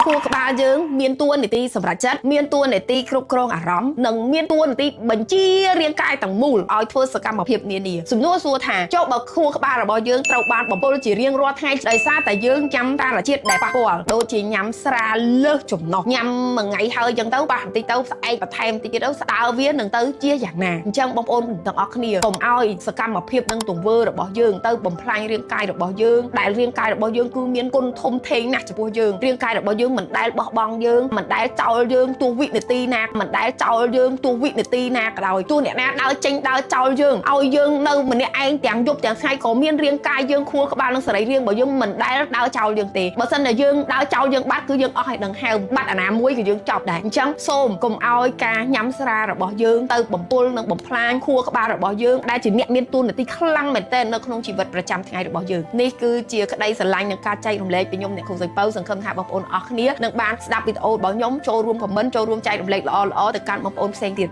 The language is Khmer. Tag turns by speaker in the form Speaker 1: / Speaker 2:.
Speaker 1: ខួរក្បាលយើងមានតួនាទីសម្រាប់ចិត្តមានតួនាទីគ្រប់គ្រងអារម្មណ៍និងមានតួនាទីបញ្ជារាងកាយទាំងមូលឲ្យធ្វើសកម្មភាពនានាសំណួរសួរថាចុះបើខួរក្បាលរបស់យើងត្រូវបានបំពុលជារៀងរាល់ថ្ងៃដោយសារតែយើងញ៉ាំសារជាតិដែលប៉ះពាល់ដូចជាញ៉ាំស្រាលើសចំណុះញ៉ាំមួយថ្ងៃហើយអញ្ចឹងទៅប៉ះបន្តិចទៅស្អែកបន្ថែមបន្តិចទៀតទៅស្ដើវានឹងទៅជាយ៉ាងណាអញ្ចឹងបងប្អូនទាំងអស់គ្នាកុំឲ្យសកម្មភាពនិងទង្វើរបស់យើងទៅបំផ្លាញរាងកាយរបស់យើងដែលរាងកាយរបស់យើងគឺមានគុណធំធេងណាស់ចំពោះយើងរាងកាយរបស់យើងមិនដែលបោះបង់យើងមិនដែលចោលយើងទោះវិនាទីណាមិនដែលចោលយើងទោះវិនាទីណាក៏ដោយទោះអ្នកណាដើរចេញដើរចោលយើងឲ្យយើងនៅម្នាក់ឯងទាំងយប់ទាំងថ្ងៃក៏មានរាងកាយយើងខួរក្បាលនិងសរីរាង្គរបស់យើងមិនដែលដើរចោលយើងទេបើសិនតែយើងដើរចោលយើងបាត់គឺយើងអស់ឲ្យដឹងហើមបាត់អាណាមួយគឺយើងចប់ដែរអញ្ចឹងសូមកុំឲ្យការញ៉ាំស្រារបស់យើងទៅបំពុលនិងបំផ្លាញខួរក្បាលរបស់យើងដែលជាអ្នកមានតួនាទីខ្លាំងមែនទែននៅក្នុងជីវិតប្រចាំថ្ងៃរបស់យើងនេះគឺជាក្តីស្រឡាញ់និងការចែករំលែកពីខ្ញុំអ្នកគ្រូសៃពៅសង្ឃឹមថាបងប្អូនអរគ្នានឹងបានស្ដាប់វីដេអូរបស់ខ្ញុំចូលរួមខមមិនចូលរួមចែករំលែកល្អៗទៅកាន់បងប្អូនផ្សេងទៀត